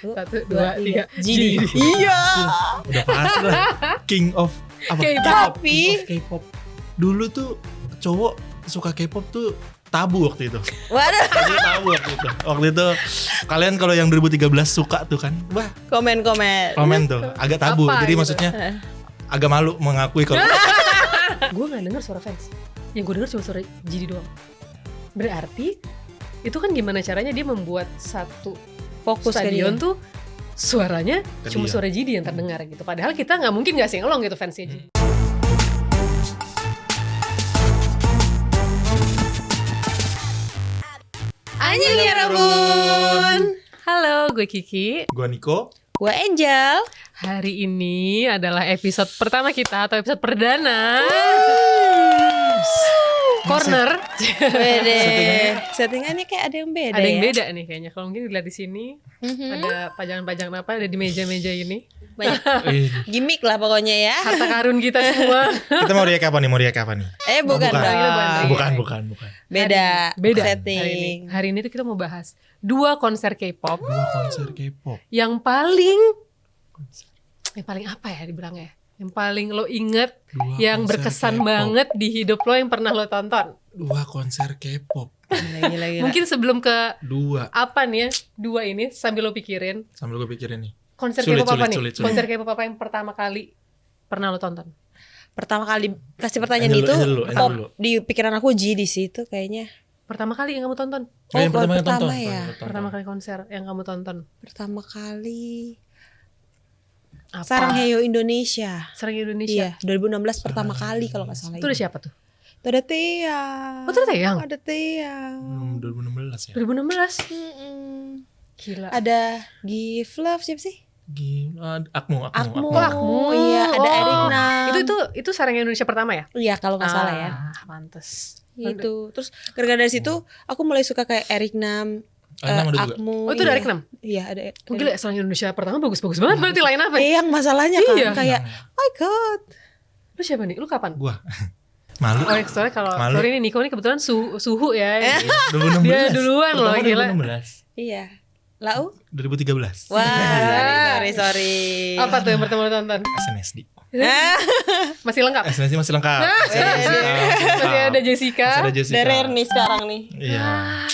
1, 2, 3 GD. Iya. Udah pasti lah. King of apa? K-pop. King of K-pop. Dulu tuh cowok suka K-pop tuh tabu waktu itu. Waduh. Jadi tabu waktu itu kalian kalau yang 2013 suka tuh kan, wah Komen. komen tuh agak tabu. Apa Jadi gitu? maksudnya agak malu mengakui kalau Gue gak denger suara fans. Yang gue denger cuma suara GD doang. Berarti itu kan gimana caranya dia membuat satu Fokus ke stadion dia. tuh suaranya Ke cuma dia. suara GD yang terdengar gitu. Padahal kita gak mungkin gak sing-along gitu fansnya GD. Anjing ya Rabun. Halo, gue Kiki. gua Niko. Gua Angel. Hari ini adalah episode pertama kita atau episode perdana. Corner. Beda. Settingannya kayak ada yang beda. Ada yang ya? beda nih kayaknya. Kalau mungkin dilihat di sini ada pajangan-pajangan apa ada di meja-meja ini. Banyak Eh, gimmick lah pokoknya ya. Harta karun kita semua. kita mau react apa nih? Bukan bukan. dong. Bukan. Beda. Beda Setting. Hari ini tuh kita mau bahas 2 konser K-pop Dua konser K-pop. yang paling apa ya dibilangnya? Yang paling lo inget, Dua yang konser berkesan K-pop. banget di hidup lo yang pernah lo tonton. Dua konser K-pop. Gila. Mungkin sebelum ke Dua. apa nih ya? 2 ini sambil lo pikirin Sambil gue pikirin nih. konser Sulit, K-pop apa sulit, nih? sulit. Konser K-pop apa yang pertama kali pernah lo tonton? Pertama kali pasti pertanyaan Angel itu dulu, Angel pop dulu. di pikiran aku G di situ kayaknya. Pertama kali yang kamu tonton? Oh, yang pertama yang pertama tonton. ya. Pertama kali konser yang kamu tonton? Pertama kali Apa? Sarang Heyo Indonesia. Sarang Indonesia. Iya, 2016 pertama kali kalau nggak salah. Itu ada siapa tuh? Itu ada Tiang. Oh, itu ada Taeyang? Ada Tiang. 2016 ya. 2016. Mm-mm. Gila. Ada Give Love siapa sih? Gila, Akmu. Akmu, iya, ada Eric Nam. Itu Sarang Indonesia pertama ya? Iya, kalau nggak salah ya. Pantes. Itu. Terus gara-gara dari situ aku mulai suka kayak Eric Nam, Nam ada juga. Akmu. Oh, itu dari Eric Nam? Iya, ada. Oh, gila, Sarang Indonesia pertama bagus-bagus banget berarti lain apa? Yang masalahnya kan Iya. kayak oh my god. Lu siapa nih? Lu kapan? Gua. Malu. Oh, soalnya kalau Malu. sorry nih Niko nih kebetulan suhu ya. 2016. Dia duluan loh, Pertama gila. 2016. Iya. Lau? 2013. Wah, sorry. Apa tuh yang pertama lu tonton? SNSD. Masih lengkap? SNSD masih lengkap. Masih ada Jessica. Masih ada Jessica. Masih ada Jessica. Derer nih sekarang nih. Iya. Ah,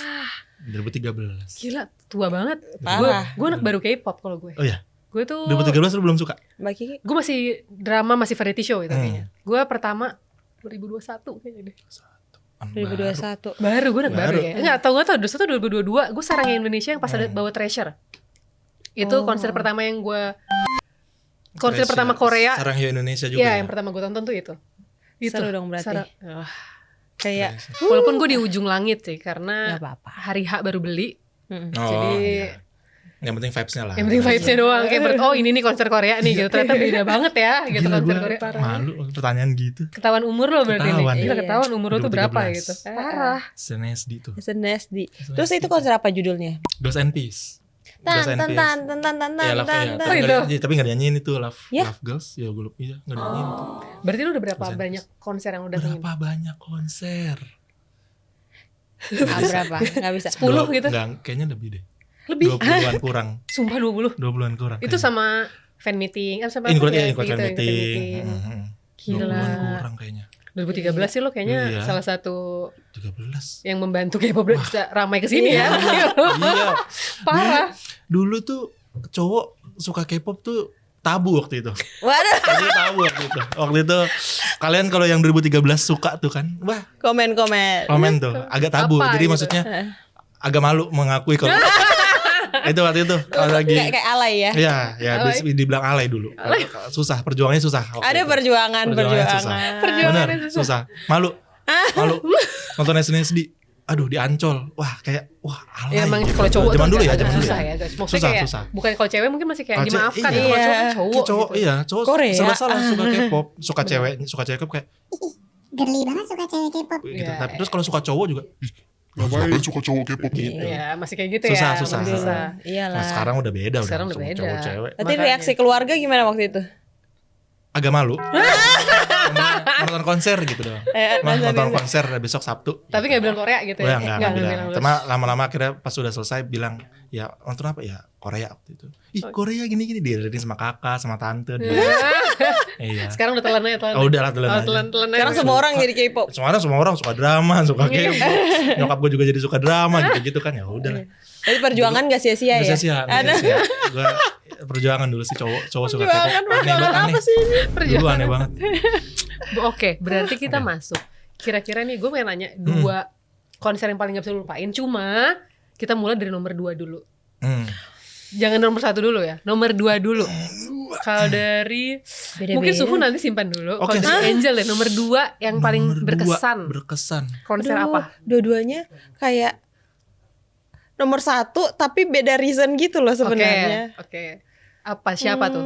2013. gila, tua banget. Parah. Gue anak baru K-pop kalau gue. Oh iya. Gue tuh 2013 lu belum suka? Mbak Kiki. gue masih drama, masih variety show gitu kayaknya. Gue pertama 2021 kayaknya deh. 2021. Baru gue anak baru Baru. ya. Enggak tahu 2022 gue Sarang Indonesia yang pas ada bawa Treasure. Itu konser pertama yang gue konser Treasure. pertama Korea. Sarang Heyo Indonesia juga. Iya, ya? yang pertama gue tonton tuh itu. Seru dong berarti. Wah, Kayak walaupun gue di ujung langit sih karena nggak apa-apa. hari H baru beli. Mm-mm. Oh, Jadi iya. Yang penting vibes-nya lah. yang penting vibes-nya doang kayak oh ini nih konser Korea nih gitu. Ternyata beda banget ya gitu Gila, konser gua Korea. malu pertanyaan gitu. Ketahuan umur lo berarti Ketahuan. nih. Gila Iya. ketahuan umur lo tuh berapa 2013. gitu. Parah. SNSD tuh. SNSD. Terus itu konser apa judulnya? Girls and Peace. Tan Girls and tan Peace. tan tan tan tan Ya, Love, tan ya. tan. Oh, itu. Tapi gak nyanyiin itu Love, Ya? Love Girls. Ya gue lupa. Iya gak nyanyiin itu. Berarti lu udah berapa Konser. banyak konser yang udah datengin? Berapa banyak konser? Berapa? Nggak bisa. 10 gitu? Enggak, kayaknya lebih deh. Lebih. 20-an kurang. Sumpah 20. 20-an kurang. Itu sama fan meeting, sama Include apa ya? include fan Gitu, meeting. Gila. 20-an kurang kayaknya. 2013 sih lo kayaknya Iya. salah satu 13. yang membantu K-pop bisa ramai ke sini ya. Iya. Parah. Dulu tuh cowok suka K-pop tuh tabu waktu itu. Waduh, Jadi tabu waktu itu kalian kalau yang 2013 suka tuh kan, wah komen. komen tuh agak tabu. Apa Jadi gitu? maksudnya agak malu mengakui kalau itu waktu itu kalau lagi Kayak alay ya. ya Alay. dibilang alay dulu. Susah, perjuangannya susah. waktu Ada itu. perjuangan. Perjuangannya Perjuangannya Bener, susah. susah. Malu nonton SNSD. Aduh di Ancol. Wah kayak alay. Ya emang gitu. kalau cowok zaman tuh dulu ya, agak zaman dulu susah ya. ya guys. Maksudnya kayak Susah. bukan kalau cewek mungkin masih kayak Kalau cewek, dimaafkan. iya. Kalau cowok kan Kayak cowok. cowok gitu. iya, cowok Korea. serba salah suka K-pop, suka cewek K-pop kayak Girly banget suka cewek K-pop. gitu. Iya. Tapi terus kalau suka cowok juga Ngapain suka cowok K-pop gitu. Iya, masih kayak gitu Susah, ya. susah. masih susah. Iyalah. Nah, sekarang udah beda Sekarang udah udah beda. cowok cewek. Berarti Makanya. reaksi keluarga gimana waktu itu? Agak malu. nonton konser gitu doang. Nonton konser besok Sabtu. Tapi nggak bilang Korea gitu ya? Nggak bilang. Cuma lama-lama akhirnya pas sudah selesai bilang, ya nonton apa ya? Korea waktu itu. Ih Korea gini-gini, diajarin sama kakak, sama tante. Iya. Sekarang udah telan aja. Oh udah lah telan aja. Sekarang semua orang jadi K-pop. Semua orang suka drama, suka K-pop. Nyokap gue juga jadi suka drama gitu kan, ya udah lah. Tapi perjuangan gak sia-sia ya? Gak sia-sia. Gue perjuangan dulu sih, cowok suka K-pop. Perjuangan apa sih ini? Dulu aneh banget. Oke, berarti kita masuk. Kira-kira nih gue pengen nanya 2 konser yang paling gak bisa lu lupain. Cuma kita mulai dari nomor 2 dulu. Jangan nomor 1 dulu ya, nomor 2 dulu. Kalau dari mungkin Suhu nanti simpan dulu. Kalau dari Angel ya nomor 2 yang paling berkesan. Konser apa? Dua-duanya kayak nomor 1 tapi beda reason gitu loh sebenarnya. Oke. Apa siapa tuh?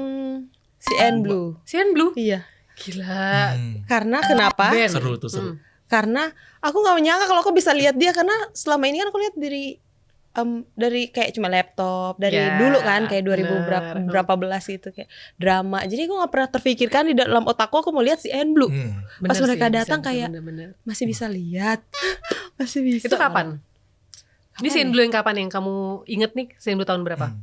CN Blue. CN Blue? Iya. Gila. Karena kenapa? Band. Seru tuh seru. Karena aku nggak menyangka kalau aku bisa lihat dia, karena selama ini kan aku lihat dari kayak cuma laptop dari dulu kan kayak 2000 berapa belas gitu kayak drama. Jadi aku nggak pernah terfikirkan di dalam otakku aku mau lihat CN Blue. Pas mereka datang kayak masih bisa lihat, masih bisa. Itu kapan? Ini CN Blue yang kapan yang kamu inget nih? CN Blue tahun berapa?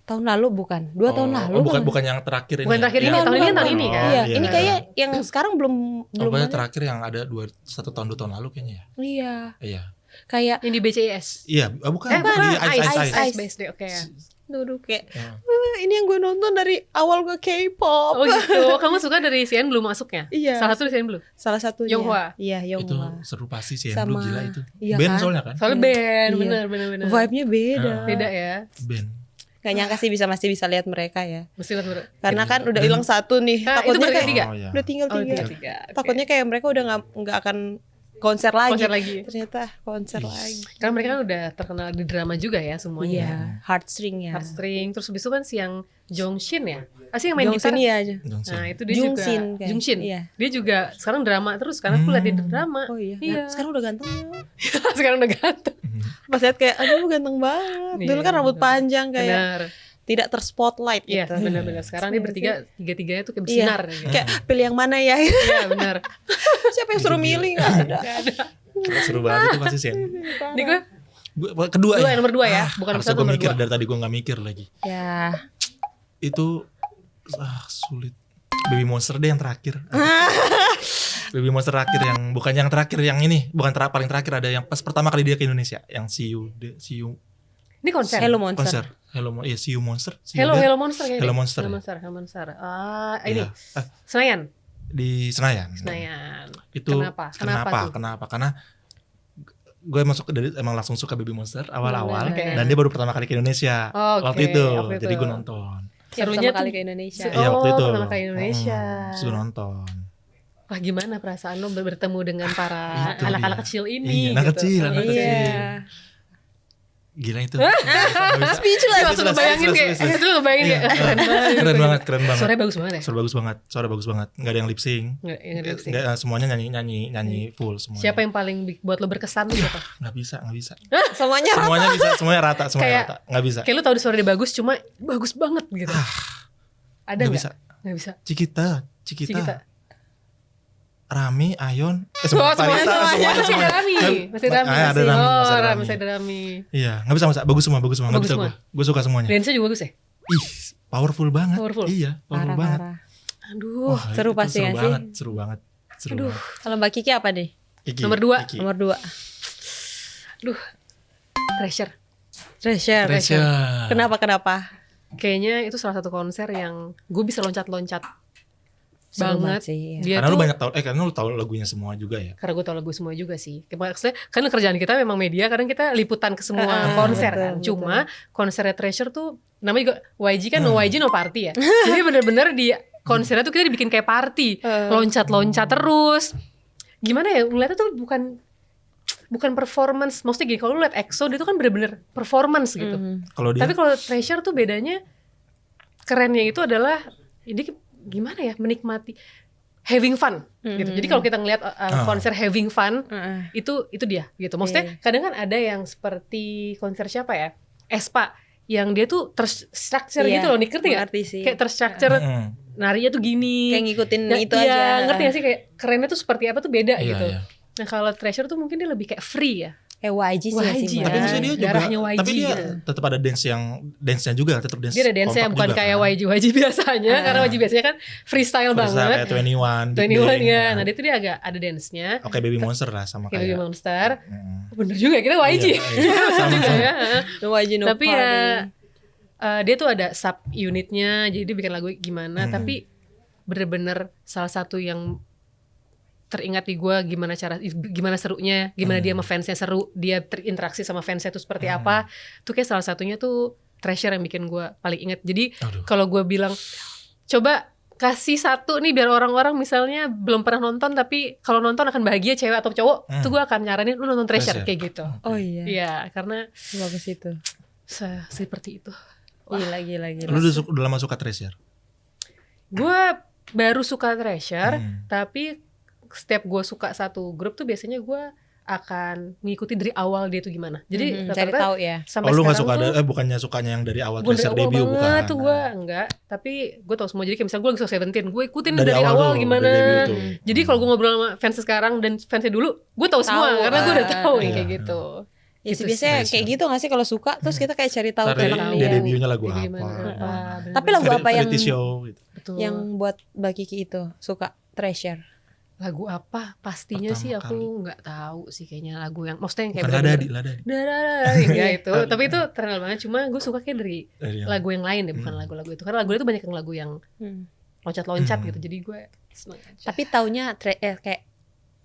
Tahun lalu bukan? 2 tahun lalu. Bukan yang terakhir ini. Bukan terakhir ini, tahun ini kan tahun ini kan. Iya, ini kayak yang sekarang belum ada. Terakhir yang ada 1 tahun 2 tahun lalu kayaknya ya. Iya. Kayak yang di BCS. Iya, bukan. Di Ice. BSD, oke. Duduk kayak ini yang gue nonton dari awal gue K-pop. Oh gitu. Kamu suka dari CN Blue masuknya? Iya. Salah satu dari CN Blue. Salah satunya. Yonghwa. Iya, Itu Yonghwa. seru pasti CN Blue, gila itu. Iya Band kan? soalnya kan? Soalnya band, Iya. bener. Vibe-nya beda. Beda ya. Band. Gak nyangka sih masih bisa lihat mereka ya. Mesti lihat dulu. Karena kan udah hilang 1 nih. Itu Takutnya berarti kayak 3. iya. udah tinggal 3. Tiga. Takutnya kayak mereka udah nggak akan konser lagi. Ternyata konser lagi. Karena mereka kan udah terkenal di drama juga ya semuanya. Iya, heartstring ya. Heartstring. Terus habis itu kan si yang Jongshin ya. Asli yang main Jongsin gitar. ya aja. Nah itu dia Jungsin juga kan? Jungshin. Iya. Dia juga sekarang drama terus karena aku liat dia drama. Oh iya. Iya. Sekarang udah ganteng ya. Sekarang udah ganteng. Pas lihat kayak aduh ganteng banget. Dulu kan rambut panjang kayak Benar. tidak terspotlight Iya gitu. benar-benar. Sekarang dia tiga-tiganya tuh kayak bersinar. Iya. Gitu. Kayak pilih yang mana ya? Iya benar. Siapa yang suruh milih? Gak ada. Seru banget itu pasti sih. Ini gue Kedua ya. nomor 2 ya, bukan nomor Harusnya 1 gue nomor mikir 2. dari tadi gue gak mikir lagi. Ya. Itu sulit. Baby Monster deh yang terakhir. Baby Monster terakhir yang bukan yang terakhir yang ini, bukan paling terakhir, ada yang pas pertama kali dia ke Indonesia, yang See You. Ini konser. Hello Monster. Iya See You Monster. Hello Monster kayaknya. Hello Monster. Hello Monster. Ah, ini. Iya. Senayan. Di Senayan. Itu Kenapa? Kenapa? Karena gue emang langsung suka Baby Monster awal-awal, Okay. dan dia baru pertama kali ke Indonesia waktu itu. Jadi gue nonton. Serunya kali tuh ke Indonesia. Iya waktu itu. Pertama kali Indonesia. Terus gue nonton. Wah gimana perasaan lo bertemu dengan para Itu anak-anak dia. kecil ini? Iya, anak gitu. kecil. Iya. Gila itu. Speechless. Langsung ngebayangin kayak, itu lo ngebayangin Iya, kayak keren banget. Suaranya bagus banget ya? Suara bagus banget. Enggak ada yang lip sync. Enggak, semuanya nyanyi full semuanya. Siapa yang paling buat lo berkesan tuh siapa? Enggak bisa. Semuanya Semuanya rata, Kayak- rata. Enggak bisa. Kayak lo tau suara dia bagus, cuma bagus banget gitu. Ada Nggak nggak? Nggak bisa. Cikita. Kita. Rami, Ayon, Semuanya. Farita, semuanya. Masih ada Rami. Masih ada Rami, Masih ada Rami. Iya, enggak bisa. Bagus semua. Enggak Bagus bisa semua. gue suka semuanya. Dance juga bagus ya? Ih, powerful banget. Powerful. Iya, powerful banget. Parah. Aduh. Wah, seru itu pasti nggak sih? Seru banget. Aduh. Kalau Mbak Kiki apa deh? Kiki, Nomor 2. Kiki. Nomor 2. Treasure. Treasure. Kenapa? Kayaknya itu salah satu konser yang gue bisa loncat-loncat Seru banget. sih. Dia Karena tuh, lu banyak tahu, karena lu tahu lagunya semua juga ya. karena gue tau lagu semua juga sih. Maksudnya kan kerjaan kita memang media, kadang kita liputan ke semua konser betul, kan. betul. Cuma konsernya Treasure tuh namanya juga YG kan, no YG no party ya. Jadi bener-bener di konsernya tuh kita dibikin kayak party, loncat-loncat terus. Gimana ya? Lu lihatnya tuh bukan performance. Maksudnya gini, kalau lu lihat EXO dia tuh kan bener-bener performance gitu. Kalau dia Tapi kalau Treasure tuh bedanya, kerennya itu adalah ini gimana ya, menikmati having fun gitu. Jadi kalau kita ngelihat konser having fun itu dia gitu. Maksudnya kadang kan ada yang seperti konser siapa ya? Aespa yang dia tuh terstructure gitu loh, ngerti nggak? Ngerti sih. Kayak terstructure narinya tuh gini. Kayak ngikutin Nah, itu iya, aja. ngerti gak sih kayak kerennya tuh seperti apa tuh beda Iya, gitu. iya. Nah kalau Treasure tuh mungkin dia lebih kayak free ya. YG sih ya YG sih. ya. Tapi misalnya dia juga, Darahnya YG tapi dia gitu. tetap ada dance-nya juga, tetap dance. Dia ada dance-nya kompak bukan juga kayak kan. YG biasanya. Karena YG biasanya kan freestyle Freestyle banget. kayak 21, Big 21 Bang, ya. Nah dia tuh dia agak ada dance-nya. Oke, Baby Monster lah sama Kayak Baby kayak. Monster. Mm. Bener juga kita YG. Iya, iya. Sama, juga sama. ya. No YG no Tapi ya dia tuh ada sub unitnya. Jadi dia bikin lagu gimana. Tapi bener-bener salah satu yang teringat di gue gimana serunya, gimana dia sama fansnya seru, dia terinteraksi sama fansnya tuh seperti apa. Tuh kayak salah satunya tuh Treasure yang bikin gue paling inget. Jadi Aduh. kalau gue bilang coba kasih satu nih biar orang-orang misalnya belum pernah nonton tapi kalau nonton akan bahagia cewek atau cowok, tuh gue akan nyaranin lu nonton Treasure Treasure. kayak gitu. Oh iya. Iya, karena Bagus itu. seperti itu. Gila. Lu udah lama suka Treasure? Gue baru suka Treasure, Hmm. tapi setiap gue suka satu grup tuh biasanya gue akan mengikuti dari awal dia tuh gimana. Jadi cari rata-rata tahu ya. sampai Lu gak sekarang suka tuh bukannya sukanya yang dari awal bukan dari Treasure awal debut banget bukan? tuh gue enggak. Tapi gue tau semua. Jadi kayak misalnya gue lagi suka Seventeen, gue ikutin Dari dari, awal awal tuh, gimana. dari debut tuh. Jadi kalau gue ngobrol sama fans sekarang dan fansnya dulu, gue tahu semua Tahu, karena gue udah tahu iya. kayak gitu. Ya sih Gitu biasanya sih. kayak gitu gak sih kalau suka terus kita kayak cari tahu Ntar tentang dia dia. debutnya lagu Dia apa? gimana, bener-bener. Tapi lagu apa yang Variety show gitu. Betul. yang buat Mbak Kiki itu suka Treasure? lagu apa pastinya Pertama sih aku kali. nggak tahu sih kayaknya lagu yang maksudnya yang kayak Bukan bener-bener Ladadi. enggak itu tapi itu terkenal banget cuma gue suka kayak dari Dari yang- lagu yang lain deh bukan lagu-lagu itu karena lagu itu banyak yang lagu yang loncat-loncat gitu jadi gue seneng aja. Tapi taunya kayak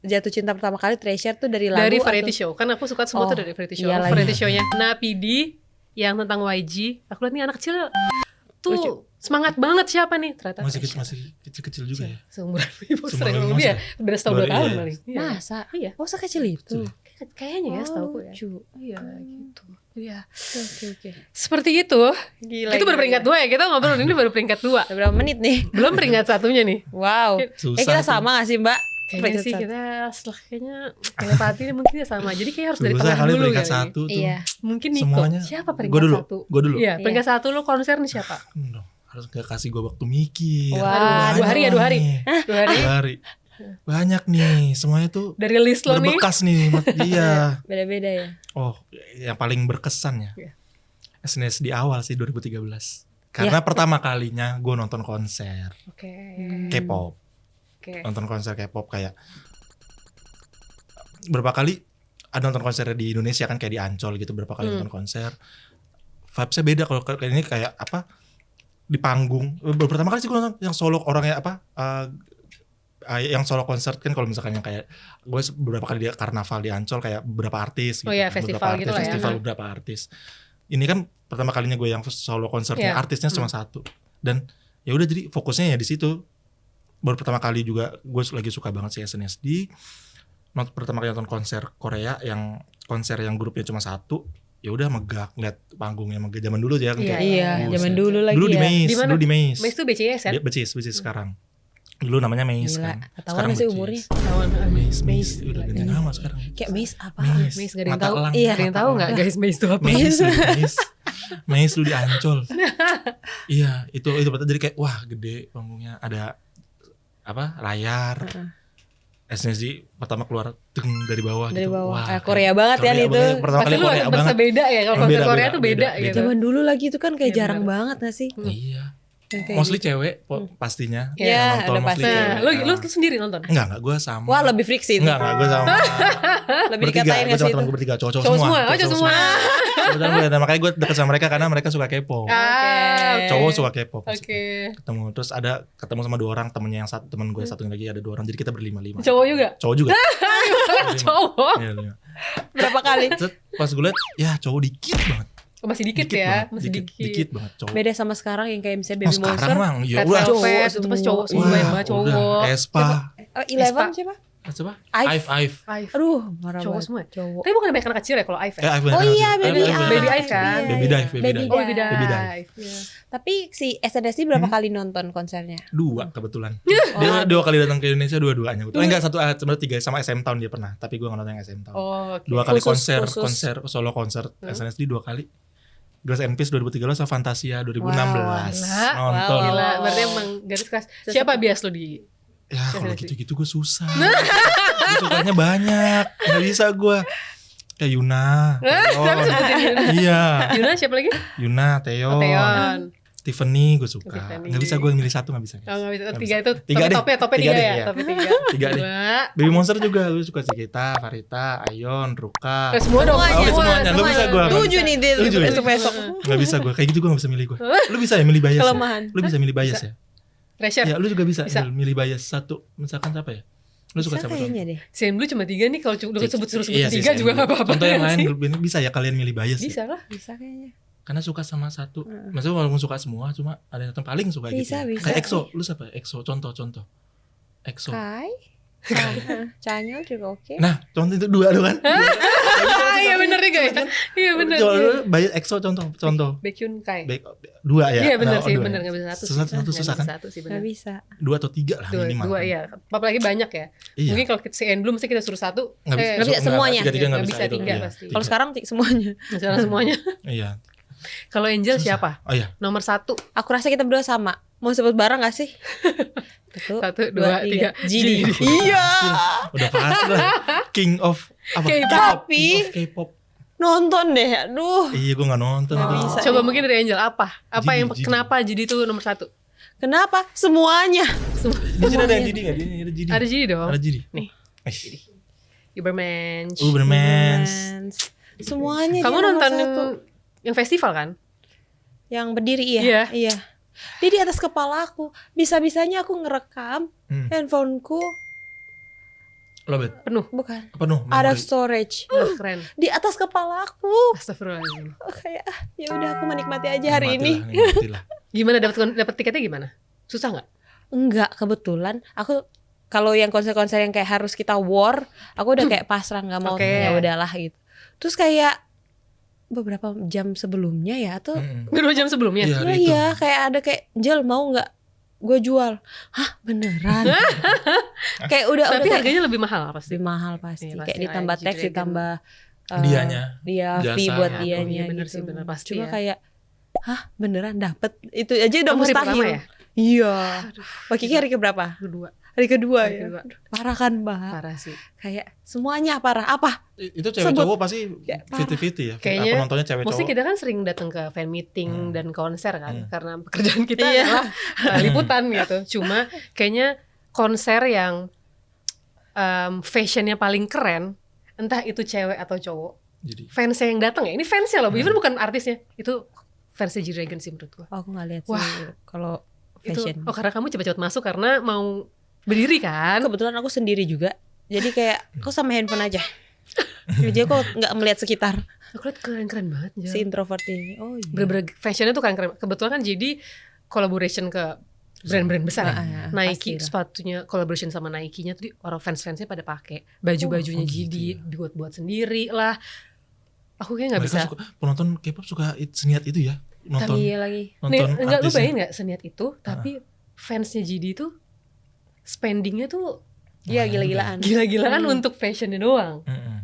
jatuh cinta pertama kali Treasure tuh dari lagu dari variety atau- show kan aku suka semua Oh, tuh dari variety show iya lagi. variety show-nya Napidi yang tentang YG aku lihat nih anak kecil tuh Lucu. semangat banget siapa nih ternyata masih Treasure. kecil juga ya. seumuran Ibu Seumuran sering Ibu lebih ya Monster. udah setahun 2 Iya, tahun iya. kali Iya. Masa? Iya Oh sekecil itu. Kecil. kayaknya ya setahu aku ya Lucu. iya gitu iya Oke. seperti itu Gila. itu baru peringkat 2 ya kita ngobrol ini baru peringkat 2 Udah berapa menit nih? belum peringkat satunya nih Wow. Susah Kita tuh. sama gak sih Mbak? kayaknya sih kita setelah kayaknya telepati ini mungkin ya sama jadi kayak harus dari Susah tengah kali dulu peringkat kali. satu tuh. Iya. Mungkin Niko Semuanya. siapa peringkat Gua dulu. 1 Gua dulu. iya peringkat 1 lu konser nih siapa Harus gak kasih gue waktu mikir. Wah, Aduh, 2 hari ya 2 hari nih. 2 hari 2 hari. Banyak nih, semuanya tuh dari list lo nih berbekas nih. Iya. Beda-beda ya. Oh, yang paling berkesan ya. Iya. SNSD di awal sih 2013. Karena pertama kalinya gue nonton konser oke K-pop. oke Nonton konser K-pop kayak berapa kali ada nonton konser di Indonesia kan kayak di Ancol gitu berapa kali nonton konser. Vibes-nya beda kalau kayak ini kayak apa di panggung. Pertama kali sih gue nonton yang solo orangnya apa yang solo konser kan kalau misalkan yang kayak gue beberapa kali di karnaval di Ancol kayak beberapa artis gitu. Oh iya, Beberapa festival artis, gitu lah ya. festival Aha. beberapa artis. Ini kan pertama kalinya gue yang solo konsernya Iya. artisnya cuma satu. Dan ya udah jadi fokusnya ya di situ. Baru pertama kali juga gue lagi suka banget sih SNSD. Pertama kali nonton konser Korea yang konser yang grupnya cuma satu. Ya udah megah lihat panggungnya megah zaman dulu ya Iya, Iya, buset. zaman dulu lagi Dulu di ya. Maze, Di mana? dulu di Maze. Mace tuh BCS kan Dia becis sekarang. Dulu namanya Maze Gila, kan. ketahuan gak sih umurnya? tahun Maze udah ganti nama sekarang. Kayak Maze apa? Maze, Maze gak ada yang Mata tahu elang. Iya. Gak ada yang tahu gak guys Mace itu apa Maze, Maze lu di Ancol. Iya, itu betul jadi kayak wah gede panggungnya ada apa layar. SNSD pertama keluar dari bawah Dari gitu. bawah. Wah, Korea banget ya itu. Pertama pasti kali lu Korea agak berasa banget. beda ya kalau konser Beda, Korea beda, tuh beda beda. gitu Zaman dulu lagi itu kan kayak Iya, jarang benar. banget gak sih? Iya. Yang kayak Mostly gitu. cewek pastinya. Iya, Yang nonton udah mostly pasti. nah cewek. lu sendiri nonton Enggak, gue sama. Wah lebih freak sih itu. Enggak, gue sama. Lebih bertiga, dikatain gue gak sama sih temen itu? gue bertiga, cowok cowok semua oh cowok semua Kebetulan makanya gue deket sama mereka karena mereka suka K-pop. ah Cowok suka K-pop. oke Ketemu terus ketemu sama 2 orang temennya yang satu temen gue satunya lagi ada 2 orang jadi kita berlima-lima. cowok juga Cowok juga. cowok Iya, iya. Berapa kali? Terus pas gue liat ya cowok dikit banget. Oh, masih dikit ya banget, masih dikit banget cowok. Beda sama sekarang yang kayak misalnya Oh, Baby Monster. sekarang mah ya Red udah. Velvet itu pas cowok semua banyak banget cowok Udah, Espa. Eleven siapa? Siapa? Ive. Ive. Ive. Aduh, marah Cowok banget. semua ya? Cowok. Tapi bukan banyak anak kecil ya kalau Ive ya? Oh iya, Baby Ive. Baby Ive kan? Iya, Baby iya. Dive, Baby Dive. Oh Baby Baby Dive. Dive Iya. Tapi si SNSD berapa kali nonton konsernya? 2 kebetulan. Dia 2 kali datang ke Indonesia dua-duanya. Enggak satu sebenarnya 3 sama SM Town dia pernah, tapi gue nggak nonton yang SM Town. Oh oke 2 kali Khusus. konser solo konser SNSD 2 kali. Girls and Peace 2013 sama Fantasia 2016. Gila. Nonton. Gila, berarti emang garis keras. Siapa bias lo di? Ya kalau gitu-gitu gue susah. Gue sukanya banyak. Gak bisa gue. Kayak Yuna, Tapi sebutin Yuna. iya, Yuna siapa lagi? Yuna, Teon, Teon. Tiffany gue suka. Tiffany. Gak bisa gue milih satu, gak bisa. Oh, nggak bisa. Nggak Tiga bisa. itu Tiga deh. topnya Tiga tiga deh, ya, iya. topnya tiga. Tiga deh. Dua. Baby Monster juga gue suka Cikita, Farita, Ayon, Ruka. Semua dong. Semuanya. Nggak bisa gue. Tujuh nih dia Tujuh ya? besok-besok. Gak bisa gue, kayak gitu gue gak bisa milih gue. Lu bisa ya milih bias? Kelemahan. Ya? Lu bisa milih bias ya? Treasure. Ya lu juga bisa, Bisa. milih bias satu. Misalkan siapa ya? Lu suka Bisa siapa? kayaknya deh. Sen Blue cuma tiga nih, kalau udah sebut Iya sih, tiga juga Sen. gak apa-apa. Contoh yang lain sih. bisa ya kalian milih bias ya? Bisa lah. Bisa kayaknya. Karena suka sama satu. Maksudnya walaupun suka semua, cuma ada yang paling suka Bisa, gitu. bisa. Kayak EXO, lu siapa? EXO, contoh. EXO. Kai. Channel juga oke. Nah, contoh itu dua tuh kan. Iya bener nih guys. Iya bener. Coba lu bayar EXO contoh. Baekhyun Kai. Dua ya. Iya bener Nah, sih, dua bener ya. gak bisa satu. Satu susah kan? Satu sih Gak bener. bisa. Dua atau tiga lah minimal. Dua iya. Apalagi banyak ya. Iya. Mungkin kalau si N Blue mesti kita suruh satu. Nggak bisa, nggak bisa semuanya. Tiga nggak Nggak bisa, bisa, itu. tiga Iya, pasti. tiga. Kalau sekarang semuanya. Sekarang semuanya. Iya. Kalau Angel Susah. siapa? Oh iya. Nomor satu. Aku rasa kita berdua sama. Mau sebut bareng gak sih? Satu, dua, tiga. GD. Iya. Udah pasti lah. King of apa? K-pop. Tapi King of K-pop. nonton deh. Aduh. Iya, gue nggak nonton. Nggak itu. bisa. Coba mungkin dari Angel apa? Apa Jadi, yang jadi. kenapa jadi itu nomor satu? Kenapa? Semuanya. Di sini ada yang jadi nggak? Ada jadi. Ada jadi dong. Ada jadi. Nih. Eh. Ubermensch. Ubermensch. Semuanya. Kamu dia nomor nonton satu. yang festival kan? Yang berdiri iya. Iya. Iya. Dia di atas kepala aku. Bisa-bisanya aku ngerekam handphoneku. Lo bet. Penuh. Bukan. Penuh. Ada memori. storage Keren. di atas kepala aku. Astagfirullahaladzim. Kayak ya udah aku menikmati aja hari ini. Nikmatilah. Gimana dapat tiketnya gimana? Susah nggak? Enggak, kebetulan aku kalau yang konser-konser yang kayak harus kita war, aku udah kayak pasrah nggak mau, Oke. ya udahlah gitu. Terus kayak beberapa jam sebelumnya ya tuh, 2 jam sebelumnya. Iya, oh hari itu. iya kayak ada kayak Jel mau nggak gue jual? Hah beneran? Kayak udah Tapi kayak harganya lebih mahal pasti. lebih mahal pasti. Iya, pasti Kayak lah, ditambah G-Dragon. teks, ditambah Dianya, dia jasa. fee buat Oh, dianya iya bener gitu. sih, bener, pasti Cuma ya. kayak hah beneran dapet itu aja udah Kamu hari mustahil. pertama ya? Iya. Mbak Kiki hari keberapa? Kedua. Hari kedua Hari ya. kedua. Aduh, parah kan Mbak? Parah sih. Kayak semuanya parah. Apa? Itu cewek Sebut. cowok pasti Ya, parah. 50-50 ya. Kayaknya Penontonnya cewek Mostly cowok. kita kan sering datang ke fan meeting dan konser kan, karena pekerjaan kita Iya. adalah liputan gitu. Cuma kayaknya konser yang fashionnya paling keren, entah itu cewek atau cowok, Jadi fansnya yang datang ya. Ini fansnya loh, even bukan artisnya. Itu fansnya G-Dragon sih menurut gua. Oh, aku nggak lihat Wah. sih kalau Itu, fashion. oh karena kamu cepat-cepat masuk karena mau berdiri kan? Kebetulan aku sendiri juga. Jadi kayak aku sama handphone aja. Jadi aku nggak melihat sekitar Aku lihat keren-keren banget. Jal. si introvert ini. Oh iya. Bener-bener fashionnya tuh keren-keren. Kebetulan kan jadi collaboration ke brand-brand besar ya. Ah, Nike pastilah. sepatunya collaboration sama Nike-nya tuh orang fans-fansnya pada pakai baju-bajunya Oh, gitu jadi ya. dibuat-buat sendiri lah. Aku kayak nggak mereka bisa. suka, penonton K-pop suka seniat itu ya. Nonton Iya lagi. Nih, nonton enggak lu artisnya. bayangin nggak seniat itu, tapi fansnya GD tuh spendingnya tuh Iya Lumayan gila-gilaan. gila-gilaan untuk fashionnya doang. Mm-mm.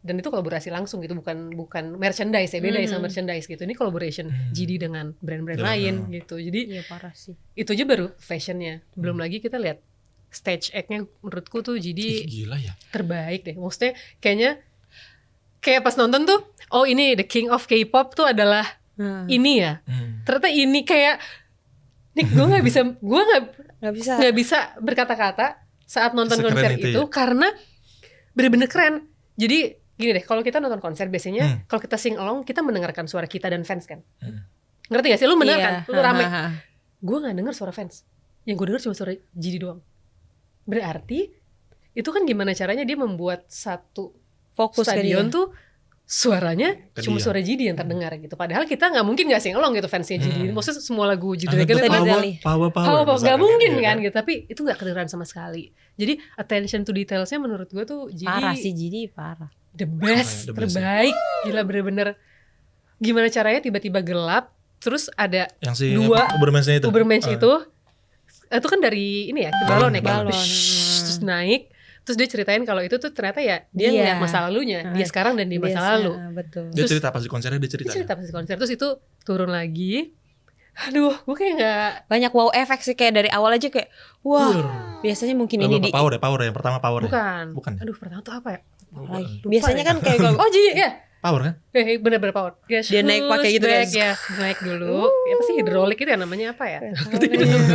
Dan itu kolaborasi langsung gitu, bukan merchandise ya, beda ya sama Mhm. merchandise gitu. Ini collaboration GD dengan brand-brand Dengan, lain gitu. Jadi Iya parah sih. itu aja baru fashionnya. Belum lagi kita lihat stage act-nya menurutku tuh Ih, jadi gila ya. terbaik deh. Maksudnya kayaknya kayak pas nonton tuh, oh ini the king of K-pop tuh adalah Nah, ini ya. Hmm. Ternyata ini kayak Nick, gue nggak nggak bisa. bisa berkata-kata saat nonton Sekeren konser itu itu ya? karena bener-bener keren. Jadi gini deh, kalau kita nonton konser biasanya kalau kita sing along kita mendengarkan suara kita dan fans kan. Ngerti gak sih? Lu bener kan? Lu rame. Gue nggak denger suara fans. Yang gue denger cuma suara GD doang. Berarti itu kan gimana caranya dia membuat satu Fokus ke dia. stadion tuh suaranya Ke cuma dia. suara GD yang terdengar gitu. Padahal kita nggak mungkin nggak sing along gitu fansnya GD. Maksudnya semua lagu Ada G-Dragon tuh itu Literally. power nggak misalkan, mungkin iya kan gitu. Tapi itu nggak kedengeran sama sekali. Jadi attention to detailsnya menurut gue tuh GD Parah sih jadi parah. the best, The best, terbaik. Gila bener-bener. Gimana caranya tiba-tiba gelap, terus ada Yang si Dua Ubermensch itu. Ubermensch Ah. itu kan dari ini ya, balon ya, Balon. terus naik, Terus dia ceritain kalau itu tuh ternyata ya dia Iya. ngeliat masa lalunya, dia sekarang dan di masa lalu. Betul. Dia cerita pas di konsernya, dia cerita. Dia cerita pas di konser, terus itu turun lagi. Aduh, gue kayak gak. Banyak wow efek sih, kayak dari awal aja kayak wah. Biasanya mungkin ini di power yang pertama power Bukan. ya. Aduh, pertama tuh apa ya? lagi. Biasanya kan kayak kalau Oh jadi ya. Power kan? Bener-bener power. Dia naik pakai gitu kan. ya, naik dulu. Apa sih hidrolik itu ya namanya apa ya?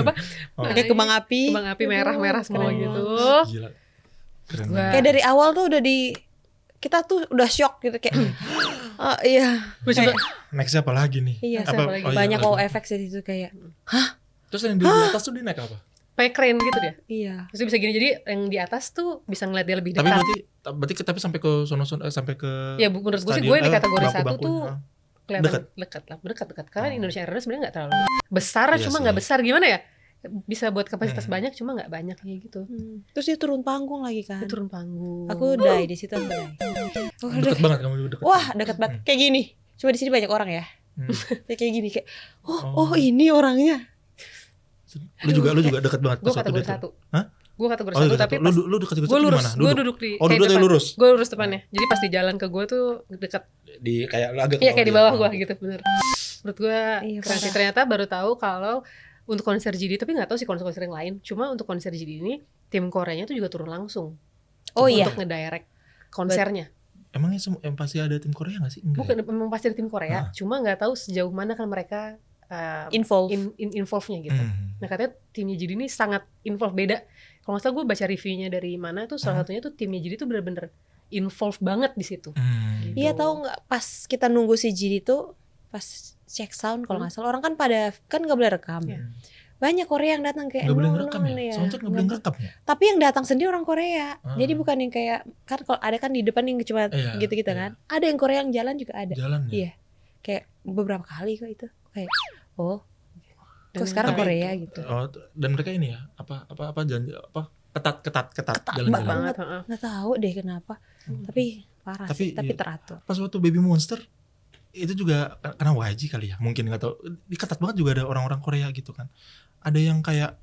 Apa? pakai kembang api. Kembang api merah-merah semua keren gitu. Gila. Keren Gua- banget. Kayak dari awal tuh udah kita tuh udah shock gitu kayak oh iya. Gue coba Nextnya apa lagi nih? Iya, apa lagi? banyak wow efek sih itu kayak Terus yang di atas tuh dia naik apa? pakai crane gitu dia. iya. Terus dia bisa gini, jadi yang di atas tuh bisa ngeliat dia lebih Tapi dekat. berarti sampai ke sono sampai ke Ya menurut gue sih stadion, gue di kategori bangku-bangkunya. satu tuh kelihatan dekat. Karena Indonesia Arena sebenarnya nggak terlalu besar, Iya cuma sih. nggak besar gimana ya? Bisa buat kapasitas banyak, cuma nggak banyak kayak gitu. Terus dia turun panggung lagi kan. Dia turun panggung. Aku die di situ aku die. Oh, Deket banget kamu deket. wah, dekat banget. Kayak gini. Cuma di sini banyak orang ya. Hmm. Kayak gini kayak oh ini orangnya. Lu juga deket banget Gue pas waktu kategori dia satu. tuh. Hah? Gue kategori Oh, satu, deket tapi satu. Lu deket gue lurus. gimana? Gue duduk di. Oh, duduk lurus. Gue lurus depannya. Jadi pas di jalan ke gue tuh dekat. Di kayak agak Iya kayak di bawah dia. gue gitu, bener. Menurut gue Iya, keren sih. parah. Ternyata baru tahu kalau untuk konser GD, tapi nggak tahu sih konser-konser yang lain. Cuma untuk konser GD ini tim Koreanya tuh juga turun langsung. Oh iya. Untuk ngedirect konsernya. Emangnya yang pasti ada tim Korea gak sih? Enggak. Bukan, memang pasti ada tim Korea. Cuma nggak tahu sejauh mana kan mereka Involve. involve-nya gitu. Nah katanya timnya GD ini sangat involve, beda. Kalau nggak salah gue baca reviewnya dari mana tuh salah satunya tuh timnya GD tuh bener-bener involve banget di situ. Iya, tahu nggak pas kita nunggu si GD tuh pas cek sound kalau nggak salah orang kan pada kan nggak boleh rekam. Iya. Banyak Korea yang datang kayak Nggak boleh "No, ngerekam no, ya? ya." Soundcheck nggak boleh ngerekam ya? Tapi yang datang sendiri orang Korea. Ah. Jadi bukan yang kayak kan kalau ada kan di depan yang cuma Iya, gitu-gitu iya. kan. Ada yang Korea yang jalan juga ada. Jalan ya? Iya. Kayak beberapa kali kok itu. Kayak oh, Dan kok sekarang tapi- Korea gitu. Oh, dan mereka ini ya apa janji apa ketat Ketat jalan-jalan. banget. Heeh. Nggak tahu deh kenapa. Tapi parah Tapi sih. Tapi iya. teratur. Pas waktu Baby Monster itu juga karena YG kali ya, mungkin nggak tahu. Di ketat banget juga ada orang-orang Korea gitu kan. Ada yang kayak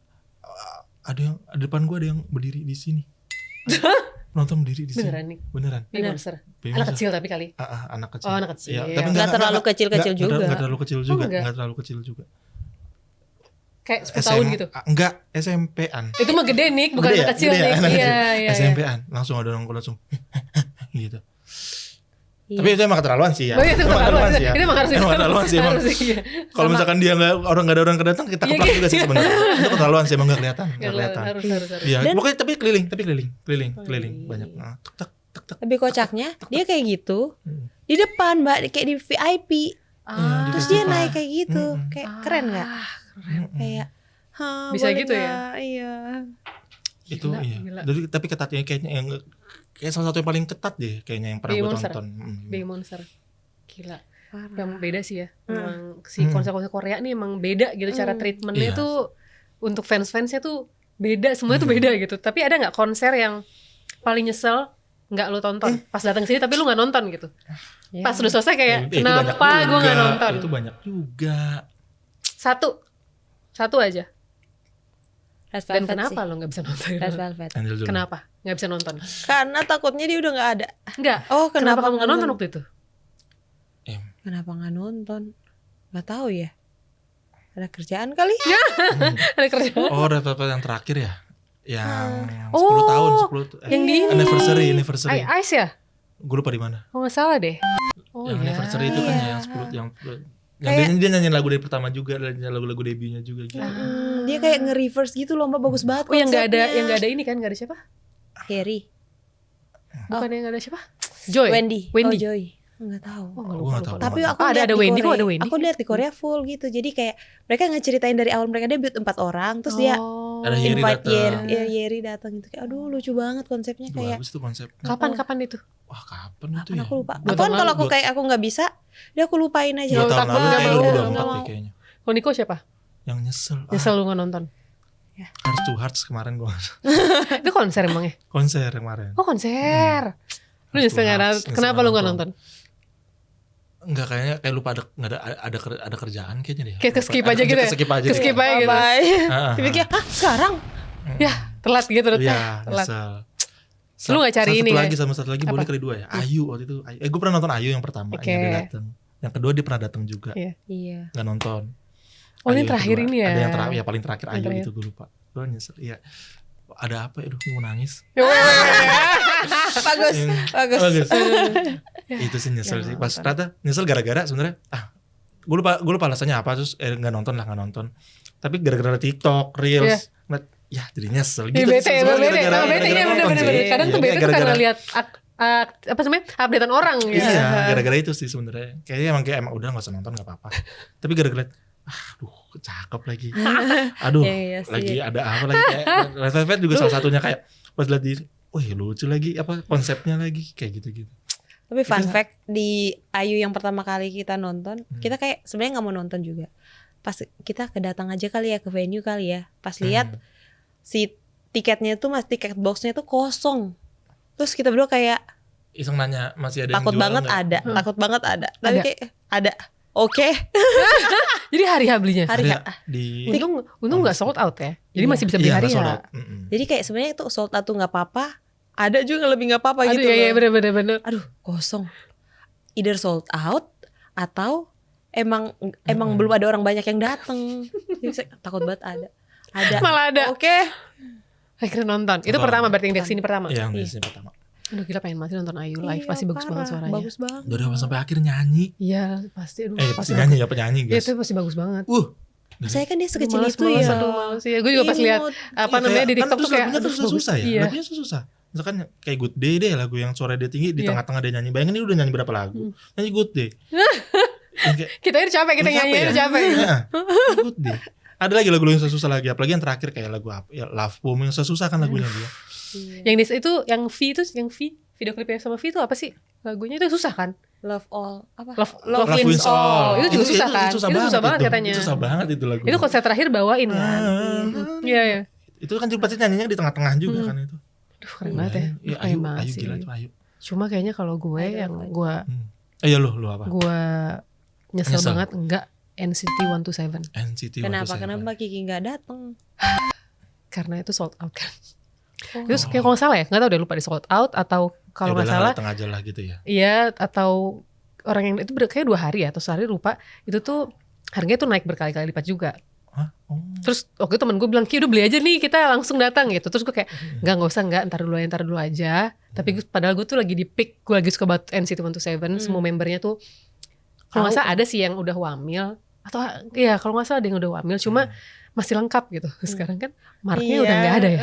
ada yang ada depan gua ada yang berdiri di sini. Nonton berdiri di sini. Beneran nih. Beneran. Baby Bener. Monster. Baby Anak Monster. kecil tapi kali. Anak kecil. Oh, anak kecil. Iya, tapi Nggak terlalu kecil-kecil juga. Nggak terlalu kecil juga. enggak? Nggak terlalu kecil juga. Kayak 10 tahun gitu. Enggak, SMP-an. Itu mah gede nih, bukan Gede anak ya? kecil Gede ya? nih. Anak Iya, kecil. iya. iya. SMP-an. Langsung ada orang langsung gitu. Iya. Tapi itu emang keterlaluan sih ya. Oh, iya, itu Emang keterlaluan sih ya. Itu emang harus Emang keterlaluan sih emang. Harus, iya. Kalau misalkan dia nggak ada orang kedatang kita Iya, keplak iya. juga sih sebenarnya. Itu keterlaluan sih emang nggak kelihatan. Nggak kelihatan. Harus. Iya, Dan- pokoknya tapi keliling Keliling. banyak. Nah, tek tek tek tek. Lebih kocaknya dia kayak gitu Hmm. di depan mbak kayak di VIP. Ah, Terus dia festival. naik kayak gitu, Mm-mm. kayak keren nggak? Mm-mm. Kayak, Bisa boleh gitu ya? nggak? Iya. Itu Gila, iya. gila. Jadi tapi ketatnya kayaknya yang kayak salah satu yang paling ketat deh kayaknya yang pernah Baby gue Monster. tonton. Baby Monster. Gila. Parah. Yang beda sih ya. Hmm. Emang si konser-konser Korea nih emang beda gitu cara treatmentnya Iya. tuh untuk fans-fansnya tuh beda, semuanya tuh beda gitu. Tapi ada nggak konser yang paling nyesel nggak lo tonton pas datang sini tapi lu nggak nonton gitu? Ya. Pas udah selesai kayak Itu banyak kenapa gue nggak juga. nonton? Itu banyak juga. Satu aja. Red Dan Velvet kenapa sih. lo nggak bisa nonton? Red Velvet. Angel dulu. Kenapa nggak bisa nonton? Karena takutnya dia udah nggak ada. Enggak. Oh Kenapa kamu nggak nonton waktu itu? Kenapa nggak nonton? Nggak tahu ya. Ada kerjaan kali? Ada kerja. Oh, Red Velvet yang terakhir ya? Yang 10 Oh, tahun, 10 yang di ini. anniversary. Ice ya? Gue lupa di mana. Oh nggak salah deh. Oh Yang iya. anniversary itu kan ya, yang 10 yang dia nyanyiin lagu dari pertama juga, dan lagu-lagu debutnya juga gitu. Dia kayak nge-reverse gitu loh mbak, bagus banget Oh yang nggak ada, konsepnya. yang nggak ada ini kan, nggak ada siapa? Harry, Bukan yang nggak ada siapa? Joy. Wendy, Wendy. Oh Joy, nggak tahu. Oh, Gua nggak tahu. Tapi aku ada lihat di Wendy, kok Korea, ada Wendy? aku lihat di Korea full gitu. Jadi kayak mereka ngeceritain dari awal mereka debut 4 orang, terus dia Oh. Ada Yeri invite datang. Yeri datang gitu. Kayak aduh lucu banget konsepnya kayak. Bagus tuh konsep. Kapan itu? Wah, kapan itu Kapan ya? aku lupa. 2 Aku kan tahun kalau lalu. aku kayak aku nggak bisa, dia aku lupain aja. 2 tahun tak lalu banget, kayak nggak 2024 mau. deh kayaknya. Kalau Niko siapa? Yang nyesel. Nyesel lu nggak nonton? Hearts to Hearts kemarin gua. Itu konser emangnya? Konser kemarin. Oh konser. Lu Hearts to nyesel nggak Hearts, nonton? nyesel Kenapa nggak lu nggak nonton. nonton? Enggak, kayaknya kayak lupa ada kerjaan kayaknya deh. Kayak ke-skip aja gitu ya? Skip aja. Ke-skip deh. aja gitu. Bye. Ah, Tiba-tiba hah sekarang? Ya telat gitu. Iya, Telat. nyesel. Lu gak cari ini ya? Satu lagi boleh kali 2 ya. Ayu waktu itu. Gue pernah nonton Ayu yang pertama, Oke. yang dia datang. Yang kedua dia pernah datang juga. Iya. Nggak nonton. Oh ini Ayu yang terakhir kedua. ini ya? Ada yang terakhir, ya paling terakhir Yang Ayu terakhir. itu gue lupa. Gue nyesel. Iya. Ada apa ya? Aduh, mau nangis. Bagus. Bagus. Itu sih nyesel sih. Pas ternyata nyesel gara-gara sebenarnya gue lupa alasannya apa, terus nggak nonton. Tapi gara-gara TikTok, Reels, ya jadi nyesel gitu. Bete ya, Sebenarnya bete gara-gara ya, nonton sih. bener-bener. Kadang tuh Iya, bete tuh karena lihat apa namanya, updatean orang gitu. Iya, gara-gara itu sih sebenarnya. Kayaknya emang udah nggak usah nonton nggak apa-apa. Tapi gara-gara aduh cakep lagi. Aduh, Iya sih. lagi ada apa lagi kayak Red Velvet juga salah satunya kayak pas lihat diri, wih lucu lagi apa konsepnya lagi kayak gitu-gitu. Tapi fun fact di Ayu yang pertama kali kita nonton, kita kayak sebenarnya nggak mau nonton juga. Pas kita kedatang aja kali ya ke venue kali ya. Pas lihat si tiketnya tuh tiket boxnya tuh kosong. Terus kita berdua kayak Iseng nanya masih ada takut yang jual banget nggak? ada, takut banget ada. Tapi Ada. kayak ada. Oke. Jadi hari H belinya. Hari Ada H. di Untung nggak sold out ya. Jadi Iya. masih bisa beli iya, hari nggak sold H. out. Mm-mm. Jadi kayak sebenarnya itu sold out tuh nggak apa-apa. Ada juga yang lebih nggak apa-apa Aduh gitu. iya loh. bener. Aduh kosong. Either sold out atau emang belum ada orang banyak yang datang. Jadi saya takut banget ada. Malah ada. Oke. Akhirnya nonton. Itu Nonton. pertama berarti yang di sini pertama. Iya, yang di Iya. sini pertama. Aduh gila pengen masih nonton Ayu live. Iya, Pasti bagus parah. banget suaranya. Bagus banget. Dari awal sampai akhir nyanyi. Iya pasti. Aduh Pasti nyanyi ya penyanyi Iya guys. itu pasti bagus banget. Saya kan dia sekecil Males, itu ya. Aduh males ya. Gue juga pas lihat apa namanya di TikTok tuh kayak lagunya tuh aduh, susah ya. Iya. Lagunya susah. Misalkan kayak Good Day deh, lagu yang suara dia tinggi di Iya. tengah-tengah dia nyanyi. Bayangin ini udah nyanyi berapa lagu? Nyanyi Good Day. Yang kayak, Kita ini capek, kita nyanyi ini capek. Heeh. Good Day. Ada lagi lagu yang susah lagi, apalagi yang terakhir kayak lagu apa? Ya Love Poem yang susah kan lagunya dia. Yang itu yang V itu yang V video klipnya sama V itu apa sih? Lagunya itu susah kan? Love all apa? Love Wins All. Itu juga susah kan? Itu susah banget itu. katanya. Itu susah banget itu lagu. Itu konser terakhir bawain kan? Iya. Itu kan juga pasti nyanyinya di tengah-tengah juga kan itu. Aduh keren banget ya. Iya, Keren banget Ayu sih. gila tuh Ayu. Cuma kayaknya kalau gue yang gue Iya lu apa? nyesel Nyesel. banget enggak NCT 127 NCT 127. Kenapa Kiki nggak datang? karena itu sold out kan. Terus kayak kalau nggak salah ya, nggak tahu deh lupa di sold out atau kalau nggak salah datang aja lah gitu ya. iya atau orang yang itu kayak 2 hari ya atau sehari lupa itu tuh harganya tuh naik berkali-kali lipat juga. Hah? Oh. Terus waktu itu temen gue bilang, Ki udah beli aja nih kita langsung datang gitu. Terus gue kayak nggak usah ntar dulu aja. Tapi padahal gue tuh lagi di peak, gue lagi suka banget NCT 127. Semua membernya tuh kalau nggak salah ada sih yang udah wamil atau ya kalau nggak salah ada yang udah wamil. Cuma masih lengkap gitu. Sekarang kan marknya udah nggak ada ya.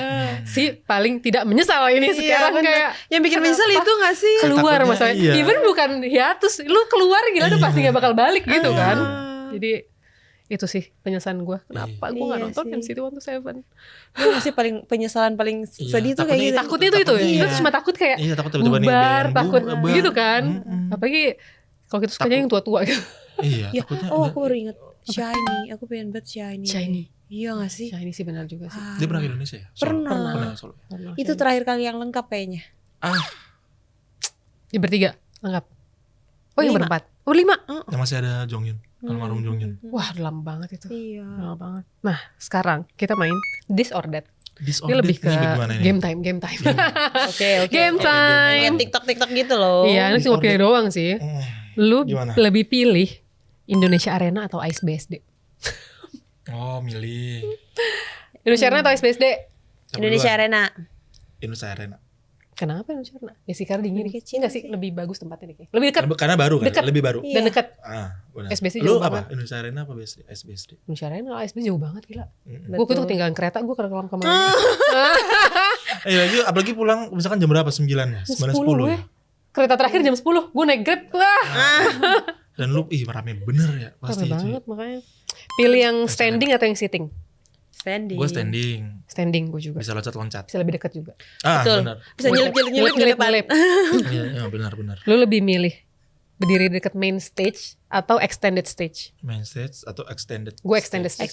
Si paling tidak menyesal ini sekarang bener. kayak Yang bikin menyesal itu nggak sih? keluar Takutnya masalahnya. iya. Even bukan hiatus, lu keluar gila tuh pasti nggak bakal balik gitu kan. Jadi itu sih penyesalan gue. Kenapa gue nggak Iya nonton sih. NCT 127? Itu masih penyesalan paling sedih tuh kayak gitu. Takutnya itu ya. Iya. Kita cuma takut kayak Iya, takut tiba-tiba nih bubar, band takut bubar. gitu kan. Mm-mm. Apalagi kalau kita sukanya yang tua-tua gitu. Iya, Ya, takutnya. oh aku baru inget Shiny. Aku pengen banget Shiny. Shiny. Iya gak sih? Shiny sih benar juga sih. Dia pernah ke Indonesia ya? Solo. Pernah. Pernah solo. Karena Itu Shiny. terakhir kali yang lengkap kayaknya. Di bertiga lengkap. Oh yang 5. berempat. Oh 5. Yang masih ada Jonghyun, almarhum Jonghyun. Wah udah lama banget itu. Iya. Lama banget. Nah sekarang kita main This or That. Ini Disordered lebih ke ini gimana ini? game time. Oke oke. Game oke. time. Kayak TikTok gitu loh. Iya, ini cuma pilih doang sih. Lu Gimana? lebih pilih Indonesia Arena atau Ice BSD? Oh, milih. Indonesia Arena atau Ice BSD? Siapa Indonesia duluan? Arena. Indonesia Arena. Kenapa Indonesia Arena? Ya sih karena dingin. Lebih kecil Enggak sih, sih. lebih bagus tempatnya deh. Lebih dekat Karena baru kan? Dekat. Lebih baru. Iya. dan dekat. Benar. SBC Lu jauh apa? banget. Indonesia Arena apa SBSD? Indonesia Arena, Ice BSD jauh banget gila. Mm-mm. Gue tuh Betul. ketinggalan kereta, gue ke kolam kemarin. Lagi apalagi pulang misalkan jam berapa? 9 ya? 9 10 gue. ya? Kereta terakhir jam 10, gue naik Grab. Wah, Dan lu rame bener ya pasti capek itu. banget makanya. Pilih yang standing atau yang sitting? Standing. Gue standing, Standing gue juga. bisa loncat-loncat. Bisa lebih dekat juga. Betul. Benar. Bisa nyelip-nyelip ke depan. Iya, benar. Lu lebih milih berdiri dekat main stage atau extended stage? Main stage atau extended? Gue extended stage.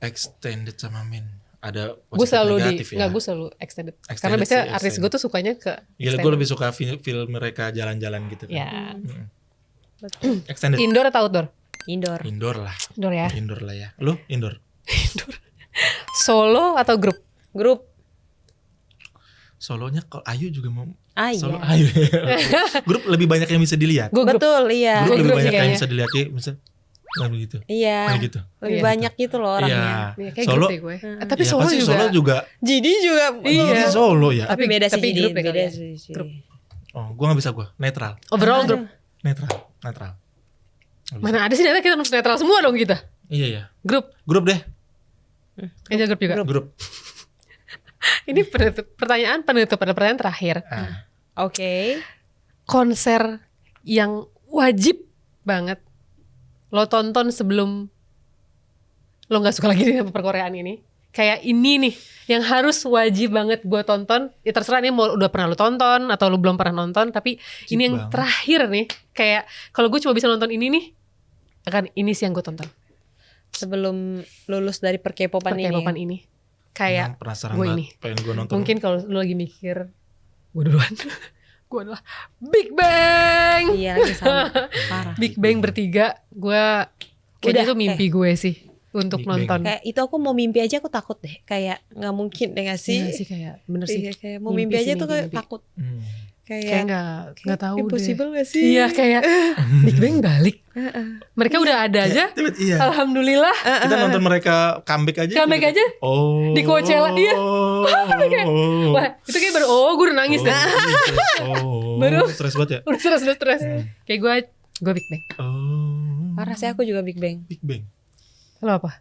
Extended sama main. Ada Gue positif selalu negatif ya. Enggak, gue selalu extended. Karena Extended biasanya sih, artis gue extended. tuh sukanya ke Gila, gue lebih suka film mereka jalan-jalan gitu kan. ya. Extended. Indoor atau outdoor? Indoor. Indoor lah. Indoor ya. Indoor lah ya. Lu indoor? Solo atau grup? Grup. Solonya kalau Ayu juga mau solo Iya. Ayu. Grup lebih banyak yang bisa dilihat. Gue grup. Betul, iya. Grup lebih grup banyak sih yang kayaknya. bisa dilihat kayak misal begitu. Iya. Gitu. Lebih Iya. banyak gitu loh orangnya. Iya. Iya, kayak Solo grup deh gue. Tapi ya, solo pasti juga. Solo juga. Jadi juga Iya. Jadi Solo ya. tapi beda sih tapi jadi grup deh kali beda ya. sih. Grup. Oh, gua nggak bisa gua. Netral. Overall grup. Netral. Netral. Nggak bisa. Mana ada sih ternyata kita harus netral semua dong kita. Iya ya. Grup. Grup deh. Angel grup juga. Grup. Ini pertanyaan penutup pada pertanyaan terakhir. Ah. Oke. Konser yang wajib banget lo tonton sebelum lo nggak suka lagi dengan perkoreaan ini. Kayak ini nih yang harus wajib banget gue tonton. Ya terserah nih mau udah pernah lo tonton atau lo belum pernah nonton. Tapi ini yang banget. terakhir nih. Kayak kalau gue cuma bisa nonton ini nih, akan ini sih yang gue tonton. Sebelum lulus dari perkepopan ini. Perkepopan ini. Kayak Yang penasaran gue banget, ini. pengen gua nonton. mungkin kalau lo lagi mikir gue duluan. Gue adalah Big Bang. Iya lagi sama. Parah. Big Bang bertiga. Gue kayaknya Udah, itu mimpi gue sih untuk Big Bang. nonton. Kayak itu aku mau mimpi aja aku takut deh. Kayak nggak mungkin deh nggak sih? Iya sih kayak bener sih. Iya, kayak mau mimpi aja sih, tuh kayak mimpi. takut. Kayak Kayak nggak tahu deh. impossible gak sih? Iya kayak Big Bang balik. Mereka udah ada aja. Iya. Alhamdulillah. Kita nonton mereka comeback aja. Comeback aja. Oh. Di Coachella, iya. Kayak, Wah itu kayak baru gue udah nangis deh. Baru. Stres banget ya. Udah stres. Kayak gue Big Bang. Oh. Parah sih aku juga Big Bang. Big Bang. Lo apa?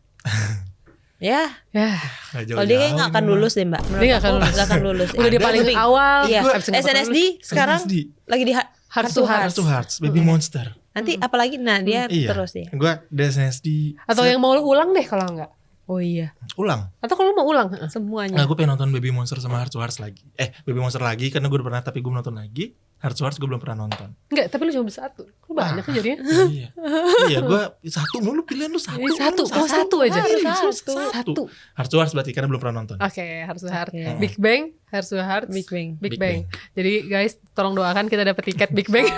Ya, Ya Nggak kalau dia kayak nggak akan lulus deh mbak. Dia nggak akan lulus. Nggak akan lulus. udah dia Ada paling tapi- awal. Iya. Abis nggak bakal SNSD lulus. sekarang SNSD. lagi di Heart to Heart Heart to Hearts, Baby Monster. Nanti apalagi nah dia Iya. terus dia. Gua SNSD. Atau yang mau lo ulang deh kalau enggak. Oh iya, ulang. Atau kalau lo mau ulang. semuanya. Nah, gue pengen nonton Baby Monster sama Heart to Hearts lagi. Baby Monster lagi karena gue udah pernah tapi gue nonton lagi. Heart to Hearts gue belum pernah nonton. Enggak, tapi lu cuma beli satu. Lu banyak kan jadinya. Iya. Iya, gue satu mulu pilihan lu satu. Ini satu. Oh, satu aja. Satu. Heart to Hearts berarti karena belum pernah nonton. Oke, harus Heart. Oke. Big Bang, harus Heart. Big Bang. Big Big Bang. Bang. Jadi guys, tolong doakan kita dapat tiket Big Bang.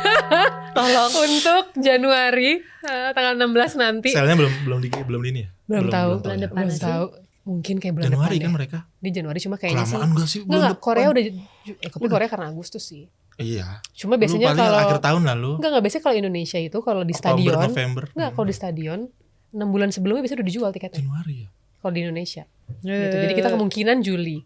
Tolong untuk Januari tanggal 16 nanti. Selnya belum di ini ya? Belum tahu. Bulan ya. depan Belum sih. tahu. Mungkin kayak bulan Januari depan kan deh. mereka. Di Januari cuma kayaknya sih. Kelamaan gak sih? Enggak, Korea udah tapi Udah. Korea karena Agustus sih. Iya. Cuma Lu biasanya paling kalau akhir tahun lalu. enggak biasanya kalau Indonesia itu kalau di Oktober, stadion. November. Enggak, kalau di stadion 6 bulan sebelumnya biasanya udah dijual tiketnya. Januari ya. Kalau di Indonesia. Gitu. Jadi kita kemungkinan Juli.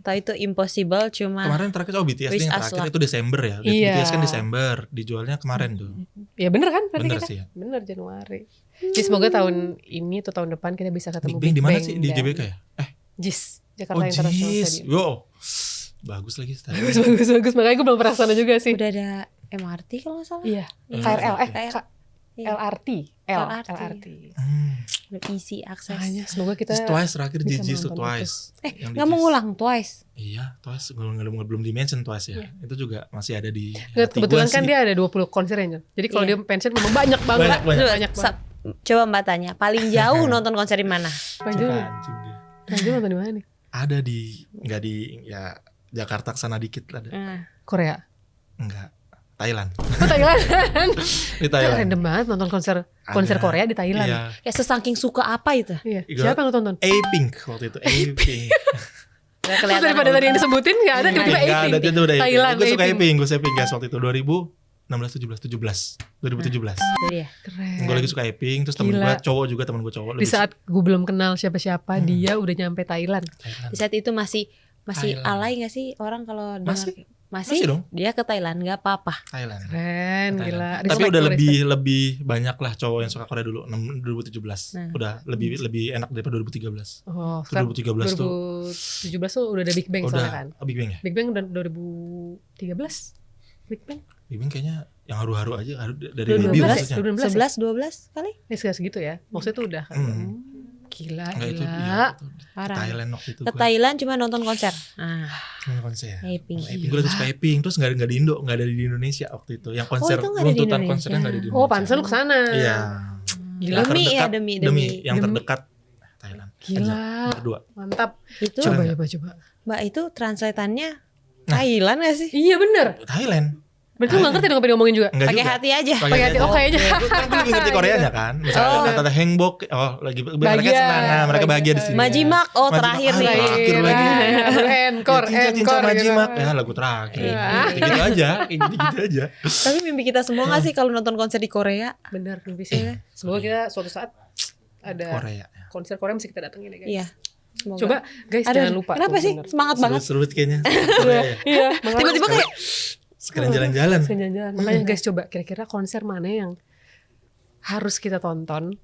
Tahu itu impossible cuma Kemarin terakhir BTS Wish yang us terakhir luck. itu Desember ya. Iya. BTS kan Desember, dijualnya kemarin tuh. Ya bener kan berarti Bener kita? sih ya. Bener Januari. Jadi semoga tahun ini atau tahun depan kita bisa ketemu Big Bang di mana sih? Di dan GBK ya? JIS, Jakarta Oh, International jeez. Stadium. Yo. Bagus lagi stadion. Bagus. Makanya gue belum pernah sana juga sih. udah ada MRT kalau nggak salah. Iya. Iya. KRL, Iya. LRT. LRT. Hmm. Udah easy akses. Makanya semoga kita Terus Twice terakhir bisa Gigi tuh nonton Twice. Yang di Nggak mau Jis. ngulang Twice. Iya, Twice belum di mention Twice ya. Itu juga masih ada di hati kebetulan gua kan sih. dia ada 20 konser ya. Jadi kalau Iya. dia pensiun memang banyak banget. Banyak. Banyak banget. Coba Mbak tanya, paling jauh nonton konser di mana? Panjang. Anjing dia. Panjang nonton di mana nih? Ada enggak di ya Jakarta kesana dikit ada. Korea. Enggak. Thailand. Oh Thailand. Di Thailand. Random banget nonton konser Ada. Korea di Thailand. Iya. Kayak sesaking suka apa itu? Iya. Gua- Siapa yang lo tonton? A-Pink waktu itu. A-Pink. Gak Terus kelihatan. daripada tadi yang disebutin nggak ada tiba-tiba Enggak ada A-Pink. itu udah A-Pink. Thailand, Gue suka A-Pink. A-Pink. Gue suka A-Pink guys waktu itu 2017. Jadi ya. Keren. Gue lagi suka A-Pink. Terus temen Gila. gue cowok juga temen gue cowok. Di saat gue belum kenal siapa-siapa, dia udah nyampe Thailand. Thailand. Di saat itu masih Thailand. alay gak sih orang kalau dengar? Masih. Masih Masih dong. Dia ke Thailand nggak apa-apa. Thailand. Keren, Thailand. gila. Tapi Respect, udah respect. lebih banyak lah cowok yang suka Korea dulu 2017. Nah. Udah lebih enak daripada 2013. Oh, Itu sekarang 2013 tuh 2017 tuh udah ada Big Bang soalnya kan. Big Bang ya. Big Bang udah 2013. Big Bang. Big Bang kayaknya yang haru-haru aja dari 2012 debut ya? maksudnya. 2016 ya? 11 12 kali? Ya segitu ya. Maksudnya tuh udah kan. Gila, Enggak itu gila. iya, itu. Ke Parah. Thailand waktu itu Ke gue. Thailand cuma nonton konser. Nonton konser. A-Pink. Gue lagi suka A-Pink. Terus nggak di Indo, nggak ada di Indonesia waktu itu. Yang konser itu nggak ada di runtutan Indonesia. konsernya nggak ada di Indonesia. Oh, pantesan lu kesana. Iya. Gila. Yang Demi ya, terdekat, demi. yang Demi. terdekat Thailand. Gila. Aja, berdua. Mantap. Itu Keren Coba nggak? coba. Mbak itu translatannya Nah. Thailand gak sih? Iya bener. Thailand. Berarti lu gak ngerti dong apa yang diomongin juga? Enggak Pakai juga. hati aja. Pakai hati, oh kayaknya. Kan gue lebih ngerti Koreanya kan. Misalnya kata hengbok, lagi mereka Bahagia. senang, mereka bahagia di sini. Majimak, terakhir nih. Terakhir lagi. Encore, Cinca encore. majimak, ya lagu terakhir. Kayak gitu aja, kayak gitu aja. Tapi mimpi kita semua gak sih kalau nonton konser di Korea? Bener, mimpi sih. Semoga kita suatu saat ada Korea. konser Korea mesti kita datengin ya guys. Iya. Semoga. Coba guys jangan lupa. Kenapa tuh, sih? bener. Semangat banget. Seru kayaknya. Korea ya. Iya. Tiba-tiba kayak Sekalian jalan-jalan. Sekalian jalan. Makanya guys coba kira-kira konser mana yang harus kita tonton.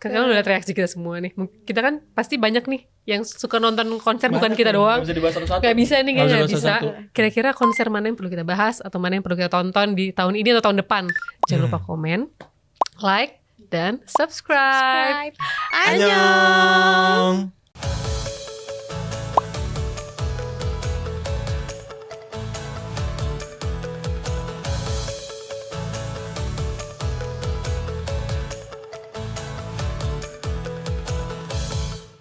Kan kalian udah lihat reaksi kita semua nih. Kita kan pasti banyak nih yang suka nonton konser bukan kita doang. Bisa dibahas satu-satu. Gak bisa nih Nggak kayaknya bisa bisa. satu-satu. Kira-kira konser mana yang perlu kita bahas atau mana yang perlu kita tonton di tahun ini atau tahun depan. Jangan lupa komen, like, dan subscribe. Annyeong. Annyeong.